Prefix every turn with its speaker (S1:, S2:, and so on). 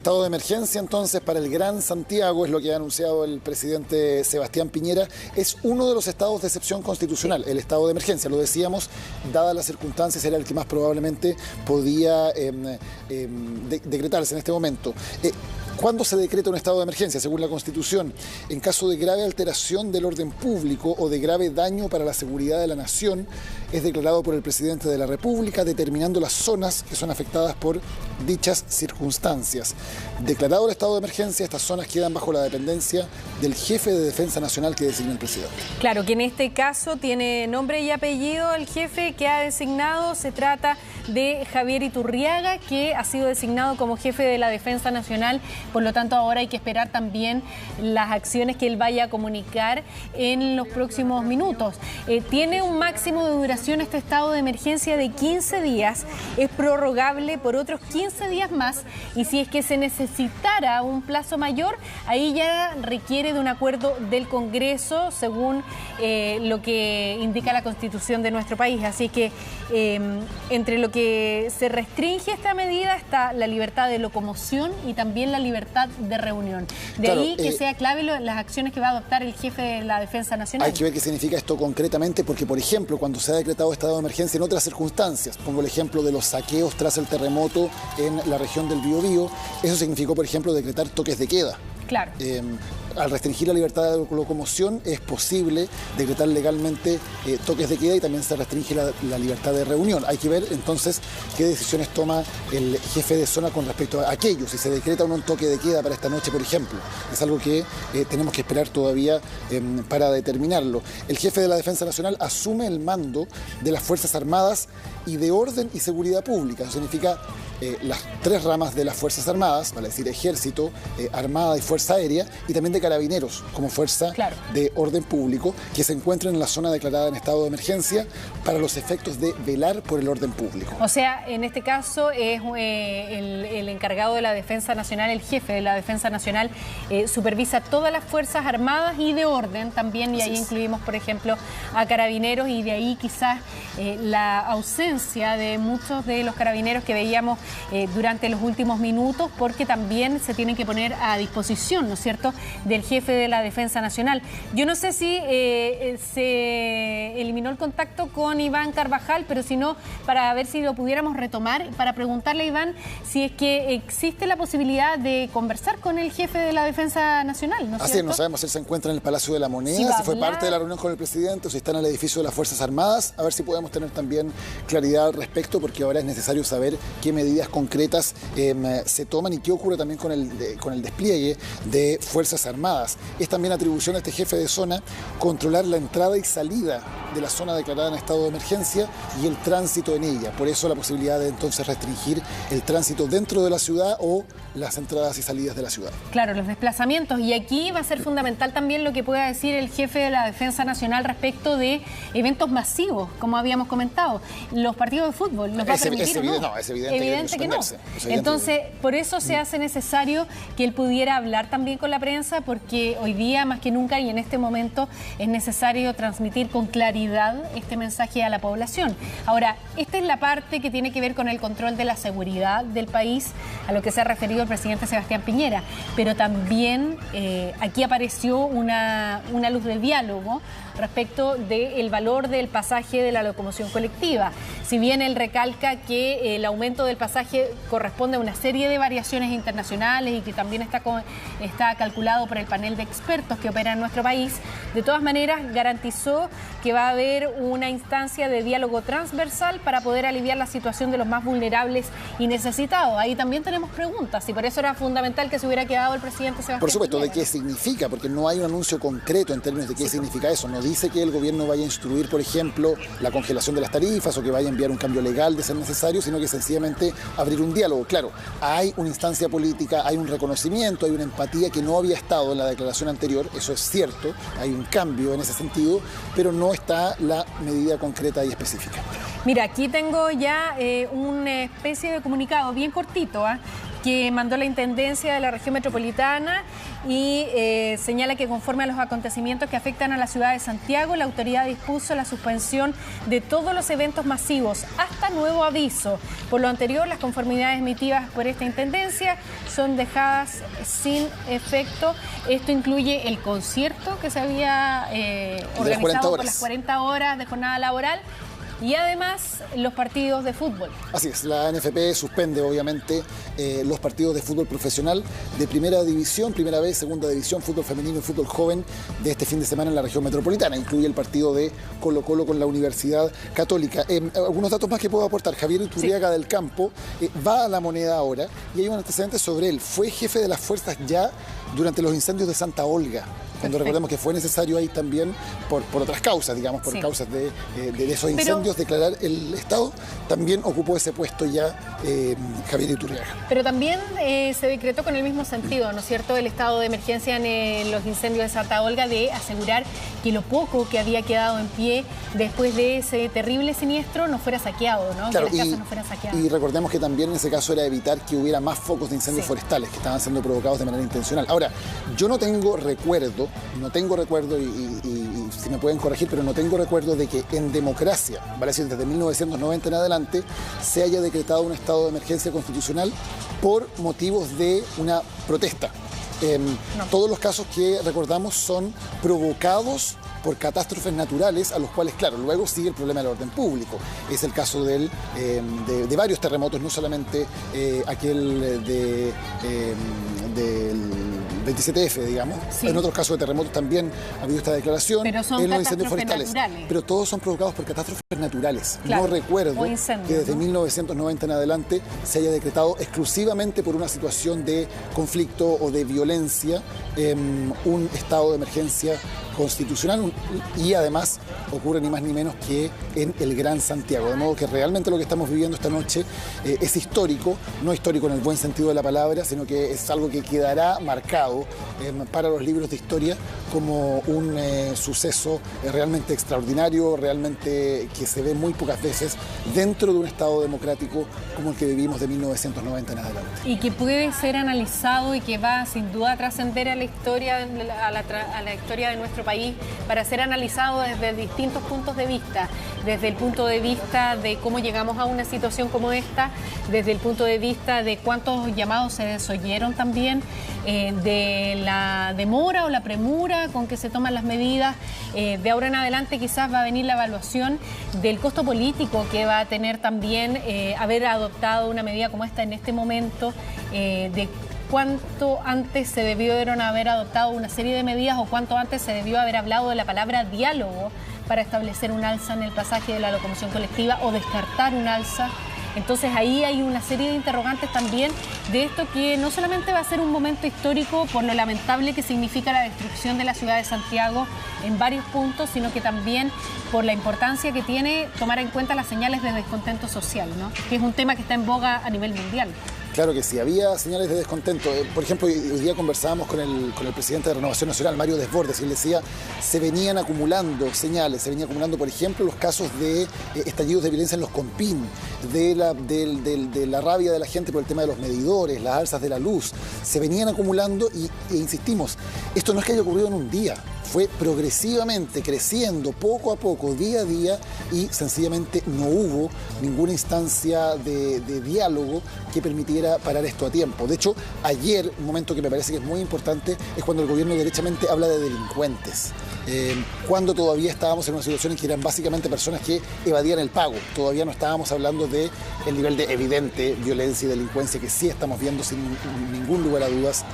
S1: Estado de emergencia entonces para el Gran Santiago, es lo que ha anunciado el presidente Sebastián Piñera, es uno de los estados de excepción constitucional, el estado de emergencia, lo decíamos, dadas las circunstancias era el que más probablemente podía decretarse en este momento. ¿Cuándo se decreta un estado de emergencia? Según la Constitución, en caso de grave alteración del orden público o de grave daño para la seguridad de la nación, es declarado por el presidente de la República, determinando las zonas que son afectadas por dichas circunstancias. Declarado el estado de emergencia, estas zonas quedan bajo la dependencia del jefe de Defensa Nacional que designa el presidente.
S2: Claro, que en este caso tiene nombre y apellido el jefe que ha designado. Se trata de Javier Iturriaga, que ha sido designado como jefe de la Defensa Nacional. Por lo tanto, ahora hay que esperar también las acciones que él vaya a comunicar en los próximos minutos. Tiene un máximo de duración este estado de emergencia de 15 días. Es prorrogable por otros 15 días más. Y si es que se necesitara un plazo mayor, ahí ya requiere de un acuerdo del Congreso, según lo que indica la Constitución de nuestro país. Así que entre lo que se restringe esta medida está la libertad de locomoción y también la libertad de reunión. De ahí que sea clave las acciones que va a adoptar el jefe de la Defensa Nacional.
S1: Hay que ver qué significa esto concretamente, porque, por ejemplo, cuando se ha decretado estado de emergencia en otras circunstancias, pongo el ejemplo de los saqueos tras el terremoto en la región del Biobío, eso significó, por ejemplo, decretar toques de queda.
S2: Claro.
S1: Al restringir la libertad de locomoción es posible decretar legalmente toques de queda y también se restringe la libertad de reunión. Hay que ver entonces qué decisiones toma el jefe de zona con respecto a aquello, si se decreta o no un toque de queda para esta noche, por ejemplo. Es algo que tenemos que esperar todavía para determinarlo. El jefe de la Defensa Nacional asume el mando de las Fuerzas Armadas y de Orden y Seguridad Pública. Eso significa las tres ramas de las Fuerzas Armadas, vale decir Ejército, Armada y Fuerza Aérea, y también de Carabineros como fuerza de orden público, que se encuentran en la zona declarada en estado de emergencia para los efectos de velar por el orden público.
S2: O sea, en este caso es el encargado de la Defensa Nacional, el jefe de la Defensa Nacional, supervisa todas las Fuerzas Armadas y de orden también, y ahí incluimos, por ejemplo, a Carabineros, y de ahí quizás la ausencia de muchos de los carabineros que veíamos durante los últimos minutos, porque también se tienen que poner a disposición, ¿no es cierto?, del jefe de la Defensa Nacional. Yo no sé si se eliminó el contacto con Iván Carvajal, pero si no, para ver si lo pudiéramos retomar, para preguntarle a Iván si es que existe la posibilidad de conversar con el jefe de la Defensa Nacional, ¿no es cierto?
S1: Así es, no sabemos si él se encuentra en el Palacio de la Moneda, si fue parte de la reunión con el presidente o si está en el edificio de las Fuerzas Armadas, a ver si podemos tener también claridad al respecto, porque ahora es necesario saber qué medidas concretas se toman y qué ocurre también con el despliegue de Fuerzas Armadas. Es también atribución a este jefe de zona controlar la entrada y salida de la zona declarada en estado de emergencia y el tránsito en ella. Por eso la posibilidad de entonces restringir el tránsito dentro de la ciudad o las entradas y salidas de la ciudad.
S2: Claro, los desplazamientos. Y aquí va a ser fundamental también lo que pueda decir el jefe de la Defensa Nacional respecto de eventos masivos, como habíamos comentado. Los partidos de fútbol, ¿los va a permitir o no?
S1: No, es evidente que no.
S2: Entonces, por eso se hace necesario que él pudiera hablar también con la prensa, porque hoy día, más que nunca y en este momento, es necesario transmitir con claridad este mensaje a la población. Ahora, esta es la parte que tiene que ver con el control de la seguridad del país, a lo que se ha referido el presidente Sebastián Piñera, pero también aquí apareció una luz del diálogo respecto del valor del pasaje de la locomoción colectiva. Si bien él recalca que el aumento del pasaje corresponde a una serie de variaciones internacionales y que también está calculado por el panel de expertos que opera en nuestro país, de todas maneras garantizó que va a haber una instancia de diálogo transversal para poder aliviar la situación de los más vulnerables y necesitados. Ahí también tenemos preguntas y por eso era fundamental que se hubiera quedado el presidente Sebastián
S1: Por supuesto,
S2: Piñera.
S1: ¿de qué significa? Porque no hay un anuncio concreto en términos de qué significa eso. No dice que el gobierno vaya a instruir, por ejemplo, la congelación de las tarifas o que vaya a enviar un cambio legal de ser necesario, sino que sencillamente abrir un diálogo. Claro, hay una instancia política, hay un reconocimiento, hay una empatía que no había estado en la declaración anterior, eso es cierto, hay un cambio en ese sentido, pero no está la medida concreta y específica.
S2: Mira, aquí tengo ya una especie de comunicado bien cortito, que mandó la Intendencia de la Región Metropolitana y señala que conforme a los acontecimientos que afectan a la ciudad de Santiago, la autoridad dispuso la suspensión de todos los eventos masivos hasta nuevo aviso. Por lo anterior, las conformidades emitidas por esta Intendencia son dejadas sin efecto. Esto incluye el concierto que se había organizado por las 40 horas de jornada laboral y además los partidos de fútbol.
S1: Así es, la NFP suspende obviamente los partidos de fútbol profesional de primera división, primera B, segunda división, fútbol femenino y fútbol joven de este fin de semana en la región metropolitana. Incluye el partido de Colo-Colo con la Universidad Católica. Algunos datos más que puedo aportar. Javier Iturriaga del Campo va a La Moneda ahora y hay un antecedente sobre él. Fue jefe de las fuerzas ya durante los incendios de Santa Olga, cuando recordemos que fue necesario ahí también, por otras causas, digamos, por causas de esos incendios, declarar el Estado, también ocupó ese puesto ya Javier Iturriaga.
S2: Pero también se decretó con el mismo sentido, ¿no es cierto?, el estado de emergencia en los incendios de Santa Olga, de asegurar que lo poco que había quedado en pie después de ese terrible siniestro no fuera saqueado, ¿no?
S1: Claro,
S2: que las casas no fueran saqueadas.
S1: Y recordemos que también en ese caso era evitar que hubiera más focos de incendios forestales que estaban siendo provocados de manera intencional. Ahora, yo no tengo recuerdo y si me pueden corregir, pero no tengo recuerdo de que en democracia, vale decir, desde 1990 en adelante, se haya decretado un estado de emergencia constitucional por motivos de una protesta. No. Todos los casos que recordamos son provocados por catástrofes naturales, a los cuales, claro, luego sigue el problema del orden público. Es el caso de varios terremotos, no solamente aquel del 27F, digamos. Sí. En otros casos de terremotos también ha habido esta declaración.
S2: Pero son
S1: en los incendios forestales.
S2: Naturales.
S1: Pero todos son provocados por catástrofes naturales. Claro. No recuerdo que desde 1990 en adelante se haya decretado exclusivamente por una situación de conflicto o de violencia un estado de emergencia constitucional, y además ocurre ni más ni menos que en el Gran Santiago. De modo que realmente lo que estamos viviendo esta noche es histórico, no histórico en el buen sentido de la palabra, sino que es algo que quedará marcado para los libros de historia como un suceso realmente extraordinario, realmente que se ve muy pocas veces dentro de un Estado democrático como el que vivimos de 1990 en adelante.
S2: Y que puede ser analizado y que va sin duda a trascender a la historia, a la historia de nuestro país, para ser analizado desde distintos puntos de vista, desde el punto de vista de cómo llegamos a una situación como esta, desde el punto de vista de cuántos llamados se desoyeron también, de la demora o la premura con que se toman las medidas. De ahora en adelante quizás va a venir la evaluación del costo político que va a tener también haber adoptado una medida como esta en este momento, de cuánto antes se debieron haber adoptado una serie de medidas o cuánto antes se debió haber hablado de la palabra diálogo para establecer un alza en el pasaje de la locomoción colectiva o descartar un alza. Entonces ahí hay una serie de interrogantes también de esto, que no solamente va a ser un momento histórico por lo lamentable que significa la destrucción de la ciudad de Santiago en varios puntos, sino que también por la importancia que tiene tomar en cuenta las señales de descontento social, ¿no?, que es un tema que está en boga a nivel mundial.
S1: Claro que sí, había señales de descontento. Por ejemplo, hoy día conversábamos con el presidente de Renovación Nacional, Mario Desbordes, y él decía, se venían acumulando señales, se venía acumulando, por ejemplo, los casos de estallidos de violencia en los Compín, de la rabia de la gente por el tema de los medidores, las alzas de la luz, se venían acumulando e insistimos, esto no es que haya ocurrido en un día, fue progresivamente creciendo poco a poco, día a día, y sencillamente no hubo ninguna instancia de diálogo que permitiera parar esto a tiempo. De hecho, ayer, un momento que me parece que es muy importante, es cuando el gobierno derechamente habla de delincuentes. Cuando todavía estábamos en una situación en que eran básicamente personas que evadían el pago. Todavía no estábamos hablando del nivel de evidente violencia y delincuencia que sí estamos viendo sin ningún lugar a dudas